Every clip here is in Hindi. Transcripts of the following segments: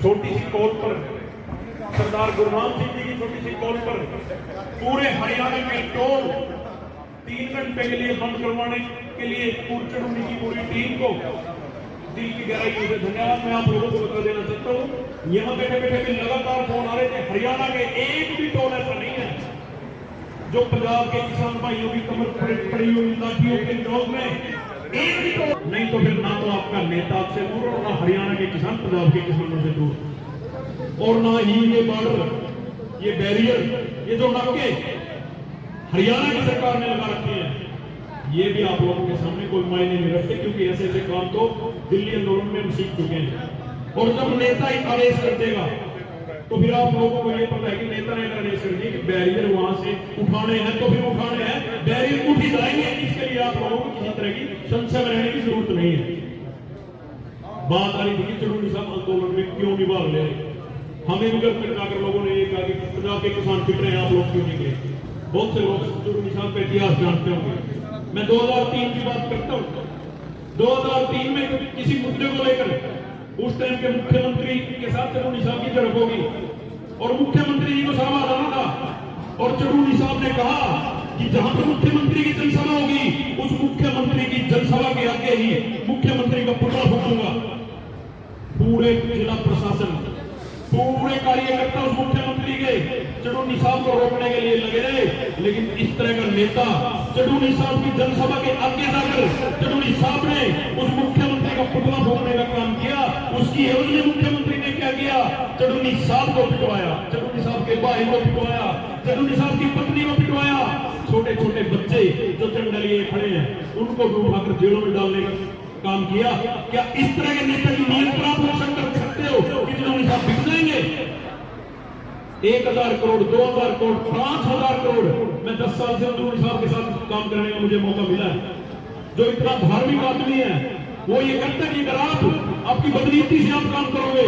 छोटी सी कॉल पर सरदार गुरनाम सिंह जी की छोटी सी कॉल पर पूरे हरियाणा के टोल 3 घंटे के लिए बंद करवाने के लिए चढ़ूनी की पूरी टीम को दिल की गहराई से धन्यवाद मैं आप लोगों को बता देना चाहता हूँ। यहाँ बैठे बैठे भी लगातार फोन आ रहे थे, हरियाणा के एक भी टोल ऐसा नहीं है जो पंजाब के किसान भाइयों की कमर पड़ी हुई लाठियों के नोक में एक भी टोल नहीं, तो फिर ना तो आपका नेता आपसे दूर और ना हरियाणा के किसान पंजाब के किसानों से दूर, और ना ही ये बॉर्डर, ये बैरियर, ये जो नाके हरियाणा की सरकार ने लगा रखे हैं, ये भी आप लोगों के सामने कोई मायने नहीं रखते, क्योंकि ऐसे ऐसे काम तो दिल्ली आंदोलन में हम सीख चुके हैं। और जब नेता ही आदेश कर देगा तो फिर आप लोगों को ये पता है कि नेता ने आदेश कर दिया कि बैरियर वहां से उठाने हैं तो फिर उठाने हैं, बैरियर उठ ही जाएंगे। इसके लिए आप लोगों को किसी तरह की संशय में रहने की जरूरत नहीं है। बात आ रही थी कि चढ़ूनी साहब आंदोलन में क्यों नहीं भाग ले, हमें भी घर तक जाकर लोगों ने ये कहा कि पंजाब के किसान फिट रहे हैं, आप लोग क्यों नहीं गए। बहुत से लोग चढ़ूनी साहब का इतिहास जानते होंगे। मैं 2003 की बात करता हूँ। 2003 में किसी मुद्दे को लेकर उस टाइम के मुख्यमंत्री के साथ चढ़ूनी साहब की झड़प होगी और मुख्यमंत्री जी को सवाल आना था और चढ़ूनी साहब ने कहा कि जहां पर मुख्यमंत्री की जनसभा होगी उस मुख्यमंत्री की जनसभा के आगे ही मुख्यमंत्री का पुतला फूंकूंगा। पूरे जिला प्रशासन, पूरे कार्यकर्ता उस मुख्यमंत्री के चढ़ूनी साहब को रोकने के लिए लगे रहे, लेकिन इस तरह का नेता चढ़ूनी साहब की जनसभा के आगे जाकर चढ़ूनी साहब ने उस मुख्यमंत्री का पुतला फूंकने का काम किया। उसकी एवज में मुख्यमंत्री ने क्या किया, चढ़ूनी साहब को पिटवाया, चढ़ूनी साहब के भाई को पिटवाया, चढ़ूनी साहब की पत्नी को पिटवाया। छोटे छोटे बच्चे जो चंडल लिए खड़े हैं उनको उठाकर जेलों में डालने का काम किया। क्या इस तरह के नेता की नीयत पर आप लोग शंका कर सकते हो कि चढ़ूनी साहब बिक जाएंगे? 1000 करोड़, 2000 करोड़, 5000 करोड़, मैं 10 साल से चढ़ूनी साहब के साथ काम करने का मुझे मौका मिला है। जो इतना धार्मिक आदमी है वो ये कहता है कि अगर आप आपकी बदनीति से आप काम करोगे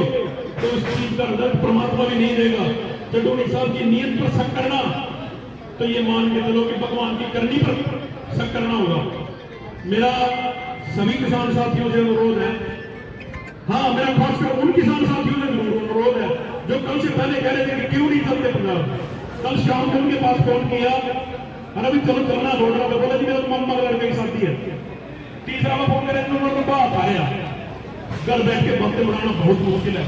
तो इस चीज का रिजल्ट परमात्मा भी नहीं देगा। चढ़ूनी साहब की नीयत पर शक करना तो ये मान के चलो कि भगवान की करनी पर शक करना होगा। मेरा सभी किसान साथियों से अनुरोध है, हाँ मेरा खासकर उन किसान साथियों से अनुरोध है जो कल से पहले कह रहे थे कि क्यों नहीं चलते पंजाब। कल शाम को उनके पास फोन किया, अरे भी चलो चलना बोल रहा था, बोला जी मेरा मम्मा का लड़के की शादी है। तीसरा बार फोन करे तो बात आ रहा, घर बैठ के बातें बनाना बहुत मुश्किल है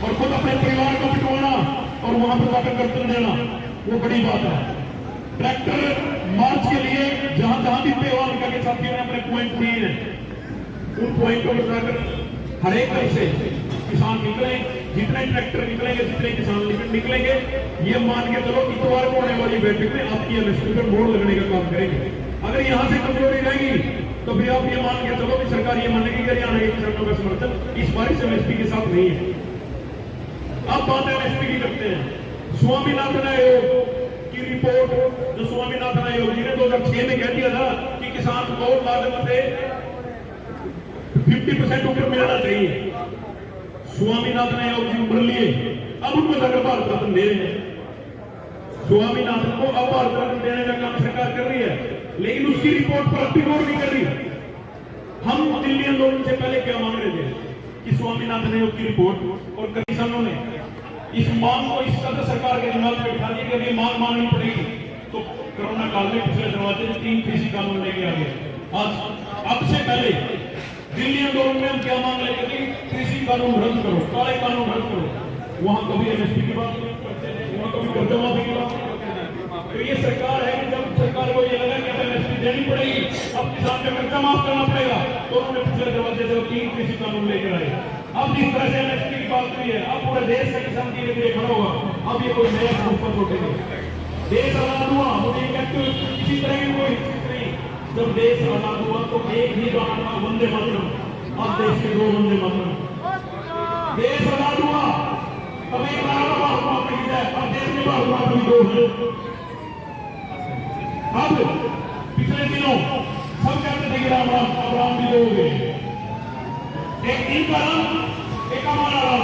और खुद अपने परिवार को पिटवाना और वहां पर जाकर कर्तव्य देना वो बड़ी बात है। ट्रैक्टर मार्च के लिए जहां जहां भी पेवान के साथियों ने अपने पॉइंट दिए हैं उन पॉइंटों पर जाकर हर एक तरह से किसान निकले, जितने ट्रैक्टर निकलेंगे, जितने किसान निकलेंगे, ये मान के चलो इतवार को होने वाली बैठक में आपकी एमएसपी पर मोड़ लगने का काम करेंगे। अगर यहाँ से कमजोरी रहेगी तो फिर आप ये मान के चलो कि सरकार ये मानेगी कि हरियाणा के किसानों का समर्थन इस बार एमएसपी के साथ नहीं है। अब बात एमएसपी की करते हैं। स्वामीनाथन आयोग की रिपोर्ट, जो स्वामीनाथन आयोग जी ने 2006 में कह दिया था कि किसान को लागत से 50% ऊपर मिलना चाहिए। स्वामीनाथन आयोग जी उम्र लिए, अब उनको जाकर भारत रत्न दे रहे हैं। स्वामीनाथन को अब भारत रत्न देने का काम सरकार कर रही है, लेकिन उसकी रिपोर्ट पर अब भी गौर नहीं कर रही। हम दिल्ली आंदोलन से पहले क्या मांग रहे थे कि स्वामीनाथन आयोग की रिपोर्ट और किसानों ने इस मांग को इस कदर सरकार के दिमाग में बिठा दिया कि अभी मांग माननी पड़ेगी। तो कोरोना काल में पिछले दरवाजे से 3 कृषि कानून लेके आ गए। आज अब से पहले दिल्ली आंदोलन में हम क्या मांग लेते थे, कृषि कानून रद्द करो, काले कानून रद्द करो। वहां कभी एमएसपी की बात नहीं करते थे, वहां कभी कर्जा माफी की बात नहीं करते थे। तो ये सरकार है कि जब सरकार को ये लगा कि एमएसपी देनी पड़ेगी, अब किसान का कर्जा माफ करना पड़ेगा, तो उन्होंने पिछले दरवाजे से 3 कृषि कानून लेकर आए। अब जिस तरह से एमएसपी की बात हुई है, अब पूरे देश का किसान धीरे धीरे खड़ा होगा। अब ये कोई नया ऊपर उठेगा। देश आजाद हुआ, मुझे कहते किसी तरह की कोई नहीं। जब देश आजाद हुआ तो एक ही गाना था, वंदे मातरम। अब देश के 2 वंदे मातरम। देश आजाद हुआ तब एक गाना भारत माता की जय, अब देश में भारत माता की 2 है। अब पिछले दिनों सब कहते थे कि राम राम, अब राम भी 2 हो गए। एक इनका राम, एक हमारा राम,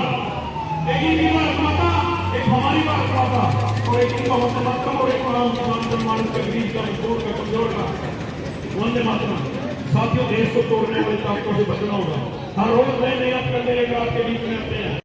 एक इनकी भारत माता, एक हमारी भारत माता, और एक इनका वंदे मातरम और एक राम किसान सम्मान का गरीब का मजदूर का कमजोर का वंदे मातरम। साथियों, देश को तोड़ने वाले ताकतों से बचना होगा। हर रोज नए नए अपने आपके बीच में आते हैं।